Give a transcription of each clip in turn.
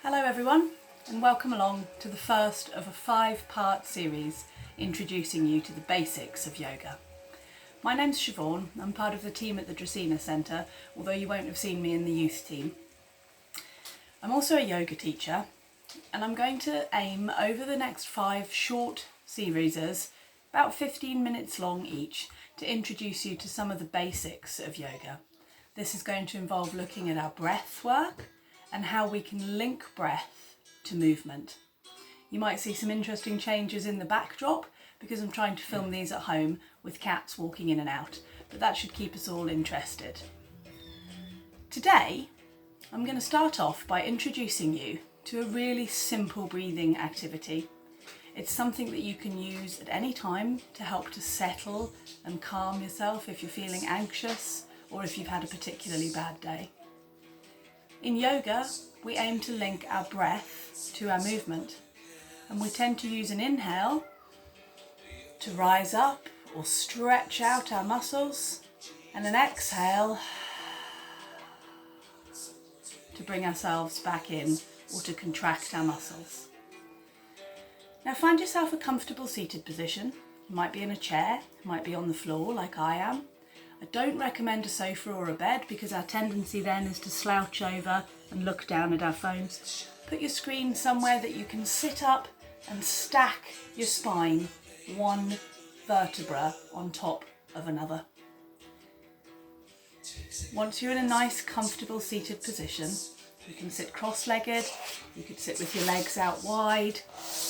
Hello everyone, and welcome along to the first of a 5-part series introducing you to the basics of yoga. My name's Siobhan. I'm part of the team at the Dracaena Centre, although you won't have seen me in the youth team. I'm also a yoga teacher, and I'm going to aim over the next 5 short series, about 15 minutes long each, to introduce you to some of the basics of yoga. This is going to involve looking at our breath work and how we can link breath to movement. You might see some interesting changes in the backdrop because I'm trying to film these at home with cats walking in and out, but that should keep us all interested. Today, I'm going to start off by introducing you to a really simple breathing activity. It's something that you can use at any time to help to settle and calm yourself if you're feeling anxious or if you've had a particularly bad day. In yoga, we aim to link our breath to our movement, and we tend to use an inhale to rise up or stretch out our muscles, and an exhale to bring ourselves back in or to contract our muscles. Now find yourself a comfortable seated position. You might be in a chair, you might be on the floor like I am. I don't recommend a sofa or a bed because our tendency then is to slouch over and look down at our phones. Put your screen somewhere that you can sit up and stack your spine, one vertebra on top of another. Once you're in a nice comfortable seated position, you can sit cross-legged, you could sit with your legs out wide,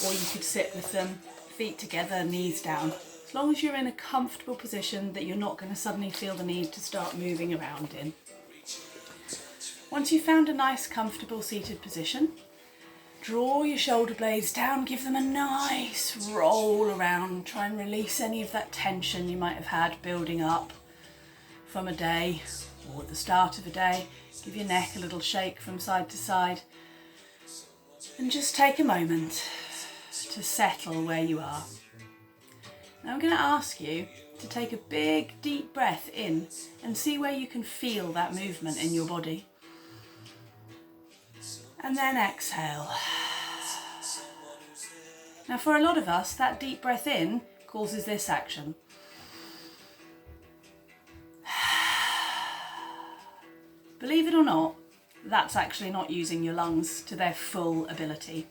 or you could sit with them feet together, knees down. As long as you're in a comfortable position that you're not going to suddenly feel the need to start moving around in. Once you've found a nice comfortable seated position, draw your shoulder blades down, give them a nice roll around, try and release any of that tension you might have had building up from a day or at the start of a day. Give your neck a little shake from side to side and just take a moment to settle where you are. Now I'm going to ask you to take a big deep breath in and see where you can feel that movement in your body. And then exhale. Now for a lot of us, that deep breath in causes this action. Believe it or not, that's actually not using your lungs to their full ability.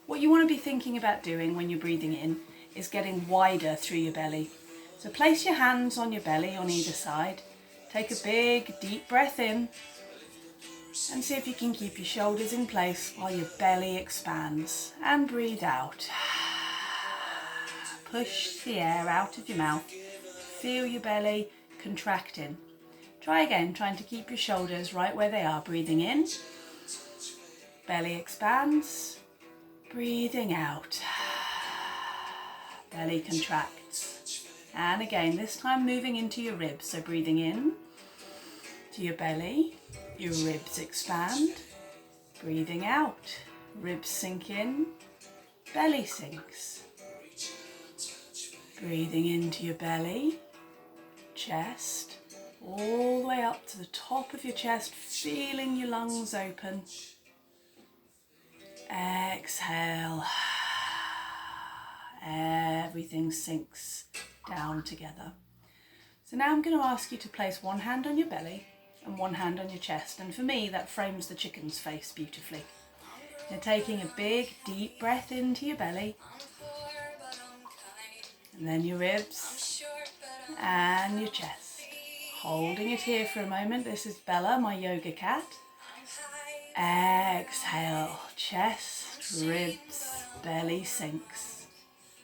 What you want to be thinking about doing when you're breathing in is getting wider through your belly. So place your hands on your belly on either side, take a big deep breath in and see if you can keep your shoulders in place while your belly expands, and breathe out. Push the air out of your mouth, feel your belly contracting. Try again, trying to keep your shoulders right where they are, breathing in, belly expands, breathing out. Belly contracts. And again, this time moving into your ribs. So breathing in to your belly, your ribs expand. Breathing out, ribs sink in, belly sinks. Breathing into your belly, chest, all the way up to the top of your chest, feeling your lungs open. Exhale. Everything sinks down together. So now I'm going to ask you to place one hand on your belly and one hand on your chest, and for me that frames the chicken's face beautifully. You're taking a big deep breath into your belly, and then your ribs and your chest. Holding it here for a moment. This is Bella, my yoga cat. Exhale, chest, ribs, belly sinks.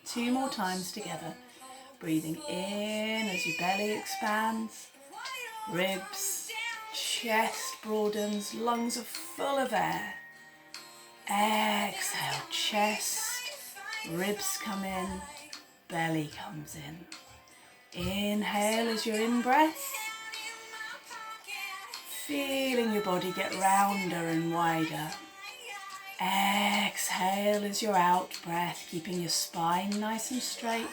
2 more times together. Breathing in as your belly expands, ribs, chest broadens, lungs are full of air. Exhale, chest, ribs come in, belly comes in. Inhale as your in-breath, feeling your body get rounder and wider. Exhale as your out breath, keeping your spine nice and straight,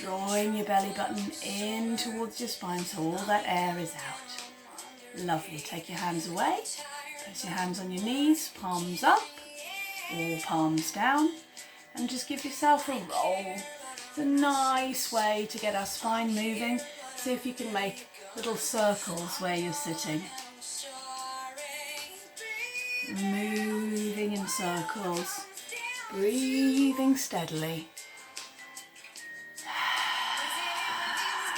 drawing your belly button in towards your spine so all that air is out. Lovely. Take your hands away, Place your hands on your knees, palms up or palms down, and just give yourself a roll. It's a nice way to get our spine moving. See if you can make little circles where you're sitting. Moving in circles, breathing steadily,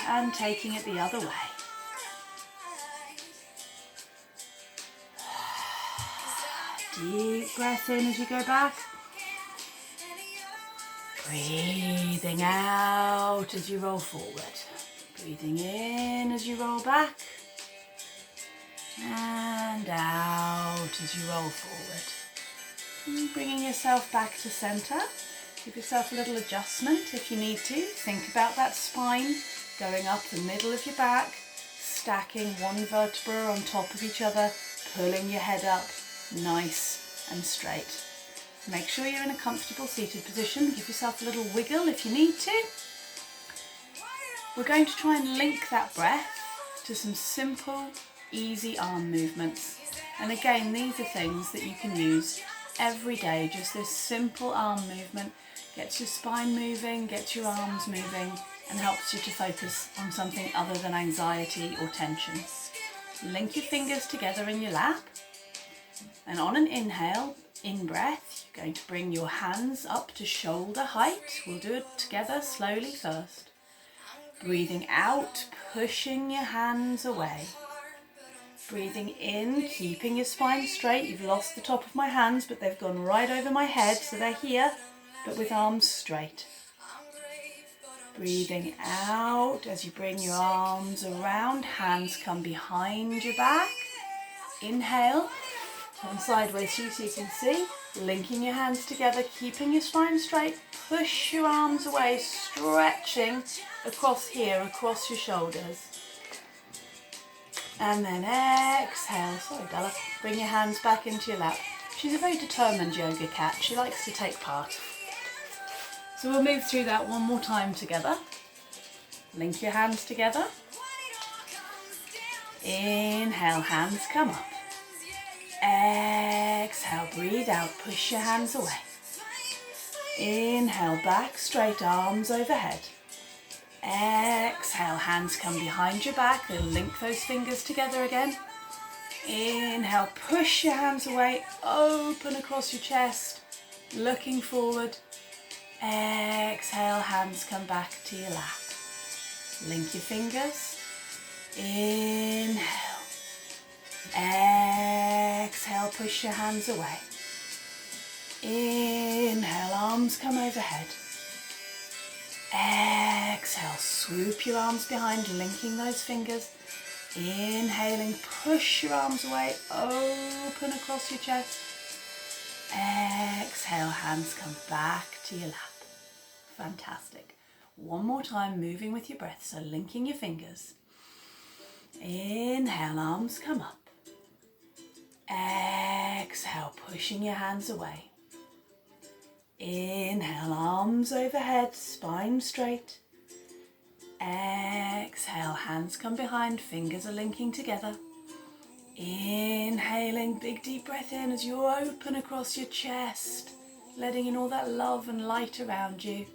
and taking it the other way. Deep breath in as you go back. Breathing out as you roll forward. Breathing in as you roll back. And out as you roll forward. And bringing yourself back to centre. Give yourself a little adjustment if you need to. Think about that spine going up the middle of your back, stacking one vertebra on top of each other, pulling your head up nice and straight. Make sure you're in a comfortable seated position. Give yourself a little wiggle if you need to. We're going to try and link that breath to some simple, easy arm movements. And again, these are things that you can use every day. Just this simple arm movement gets your spine moving, gets your arms moving, and helps you to focus on something other than anxiety or tension. Link your fingers together in your lap. And on an inhale, in breath, you're going to bring your hands up to shoulder height. We'll do it together slowly first. Breathing out, pushing your hands away. Breathing in, keeping your spine straight. You've lost the top of my hands, but they've gone right over my head, so they're here, but with arms straight. Breathing out as you bring your arms around, hands come behind your back. Inhale. Turn sideways so you can see, linking your hands together, keeping your spine straight, push your arms away, stretching across here, across your shoulders. And then exhale, sorry Bella, bring your hands back into your lap. She's a very determined yoga cat, she likes to take part. So we'll move through that one more time together. Link your hands together. Inhale, hands come up. Exhale, breathe out, push your hands away. Inhale, back straight, arms overhead. Exhale, hands come behind your back, then link those fingers together again. Inhale, push your hands away, open across your chest, looking forward. Exhale, hands come back to your lap. Link your fingers. Inhale. Exhale, push your hands away. Inhale, arms come overhead. Exhale, swoop your arms behind, linking those fingers. Inhaling, push your arms away, open across your chest. Exhale, hands come back to your lap. Fantastic. One more time, moving with your breath, so linking your fingers. Inhale, arms come up. Exhale, pushing your hands away. Inhale, arms overhead, spine straight. Exhale, hands come behind, fingers are linking together. Inhaling, big deep breath in as you open across your chest, letting in all that love and light around you.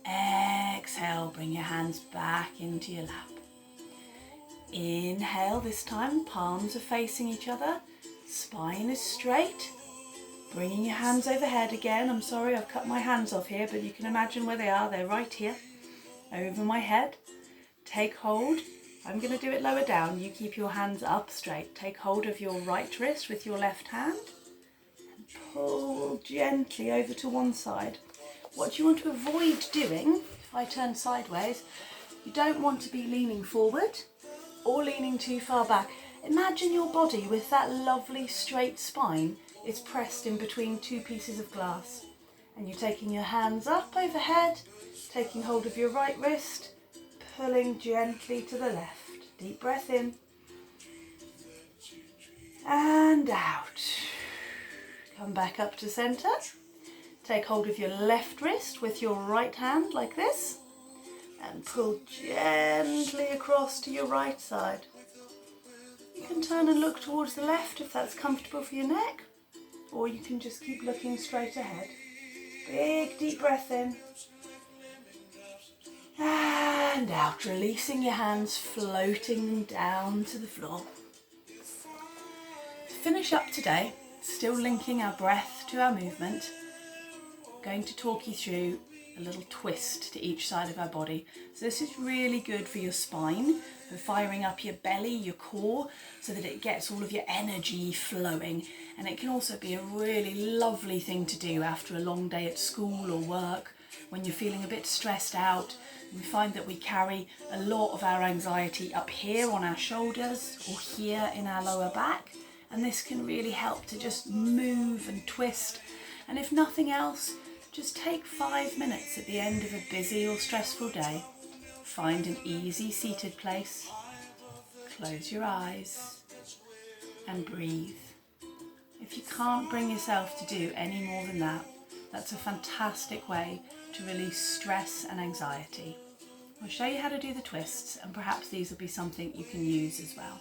Exhale, bring your hands back into your lap. Inhale, this time palms are facing each other, spine is straight. Bringing your hands overhead again. I'm sorry I've cut my hands off here, but you can imagine where they are. They're right here, over my head. Take hold. I'm going to do it lower down. You keep your hands up straight. Take hold of your right wrist with your left hand and pull gently over to one side. What you want to avoid doing, if I turn sideways, you don't want to be leaning forward or leaning too far back. Imagine your body with that lovely straight spine is pressed in between two pieces of glass. And you're taking your hands up overhead, taking hold of your right wrist, pulling gently to the left. Deep breath in and out. Come back up to center. Take hold of your left wrist with your right hand like this and pull gently across to your right side. You can turn and look towards the left if that's comfortable for your neck, or you can just keep looking straight ahead. Big deep breath in and out, releasing your hands, floating them down to the floor. To finish up today, still linking our breath to our movement, I'm going to talk you through a little twist to each side of our body. So this is really good for your spine, for firing up your belly, your core, so that it gets all of your energy flowing. And it can also be a really lovely thing to do after a long day at school or work, when you're feeling a bit stressed out. We find that we carry a lot of our anxiety up here on our shoulders or here in our lower back, and this can really help to just move and twist. And if nothing else, just take 5 minutes at the end of a busy or stressful day. Find an easy seated place, close your eyes and breathe. If you can't bring yourself to do any more than that, that's a fantastic way to release stress and anxiety. I'll show you how to do the twists, and perhaps these will be something you can use as well.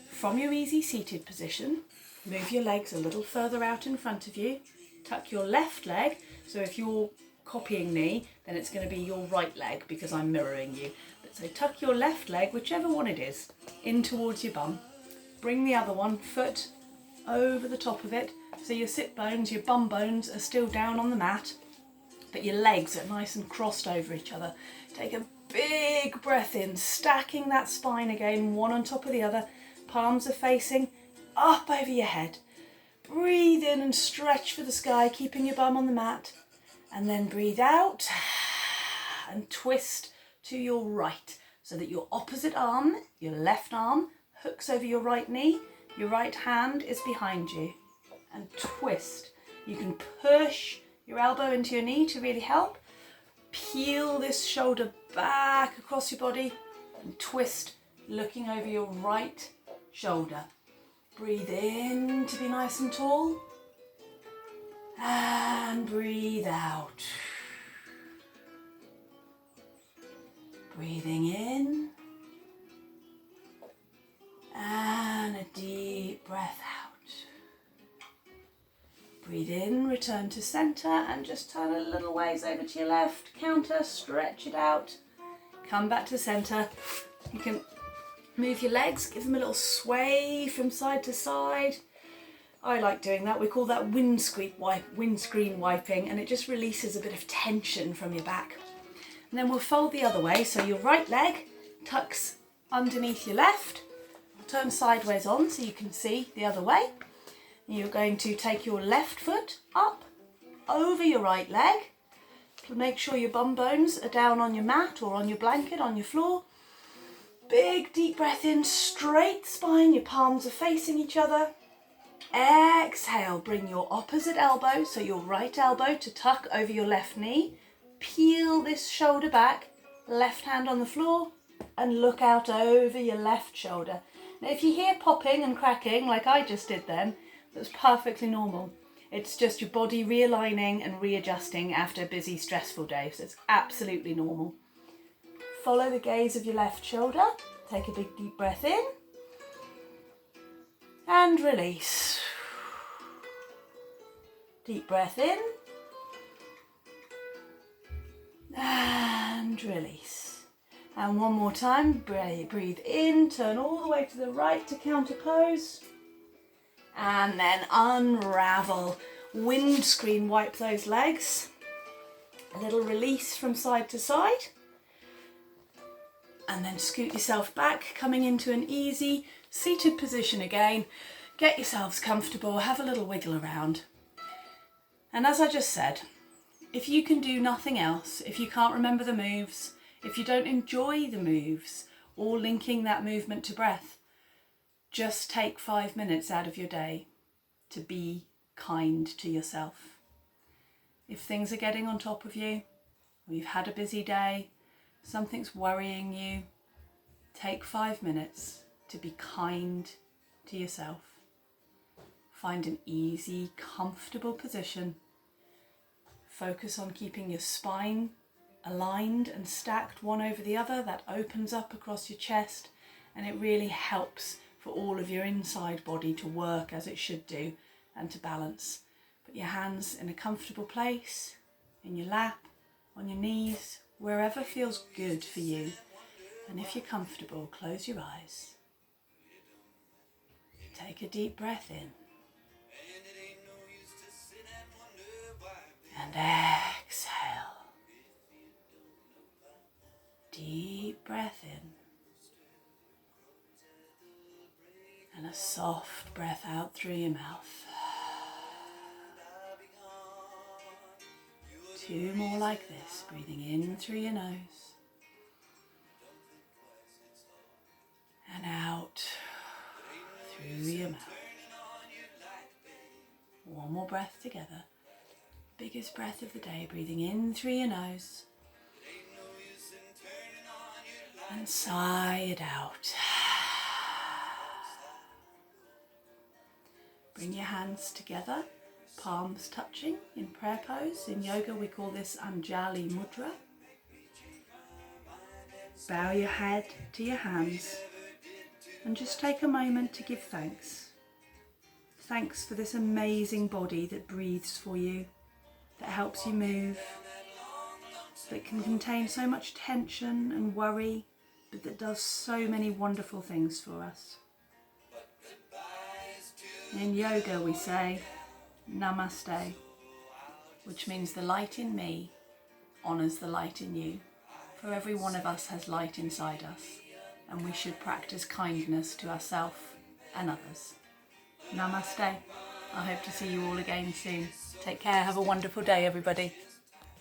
From your easy seated position, move your legs a little further out in front of you. Tuck your left leg, so if you're copying me, then it's going to be your right leg because I'm mirroring you. So tuck your left leg, whichever one it is, in towards your bum. Bring the other one foot over the top of it, so your sit bones, your bum bones are still down on the mat, but your legs are nice and crossed over each other. Take a big breath in, stacking that spine again, one on top of the other. Palms are facing up over your head. Breathe in and stretch for the sky, keeping your bum on the mat. And then breathe out and twist to your right, so that your opposite arm, your left arm, hooks over your right knee. Your right hand is behind you. And twist. You can push your elbow into your knee to really help. Peel this shoulder back across your body and twist, looking over your right shoulder. Breathe in to be nice and tall, and breathe out. Breathing in, and a deep breath out. Breathe in, return to centre, and just turn a little ways over to your left, counter, stretch it out. Come back to centre. You can move your legs, give them a little sway from side to side. I like doing that. We call that windscreen wiping, and it just releases a bit of tension from your back. And then we'll fold the other way, so your right leg tucks underneath your left. Turn sideways on so you can see the other way. You're going to take your left foot up over your right leg. Make sure your bum bones are down on your mat or on your blanket, on your floor. Big deep breath in, straight spine, your palms are facing each other. Exhale, bring your opposite elbow, so your right elbow, to tuck over your left knee. Peel this shoulder back, left hand on the floor, and look out over your left shoulder. Now if you hear popping and cracking like I just did then, that's perfectly normal. It's just your body realigning and readjusting after a busy, stressful day, so it's absolutely normal. Follow the gaze of your left shoulder. Take a big deep breath in and release. Deep breath in and release. And one more time, breathe in, turn all the way to the right to counter pose. And then unravel. Windscreen wipe those legs. A little release from side to side. And then scoot yourself back, coming into an easy seated position again. Get yourselves comfortable, have a little wiggle around. And as I just said, if you can do nothing else, if you can't remember the moves, if you don't enjoy the moves or linking that movement to breath, just take 5 minutes out of your day to be kind to yourself. If things are getting on top of you, or you've had a busy day, something's worrying you, take 5 minutes to be kind to yourself. Find an easy, comfortable position. Focus on keeping your spine aligned and stacked one over the other. That opens up across your chest and it really helps for all of your inside body to work as it should do and to balance. Put your hands in a comfortable place, in your lap, on your knees, wherever feels good for you. And if you're comfortable, close your eyes. Take a deep breath in. And exhale. Deep breath in. And a soft breath out through your mouth. 2 more like this, breathing in through your nose. And out through your mouth. 1 more breath together. Biggest breath of the day, breathing in through your nose. And sigh it out. Bring your hands together, palms touching in prayer pose. In yoga we call this Anjali Mudra. Bow your head to your hands and just take a moment to give thanks. Thanks for this amazing body that breathes for you, that helps you move, that can contain so much tension and worry, but that does so many wonderful things for us. In yoga we say Namaste, which means the light in me honours the light in you. For every one of us has light inside us, and we should practice kindness to ourselves and others. Namaste. I hope to see you all again soon. Take care. Have a wonderful day, everybody.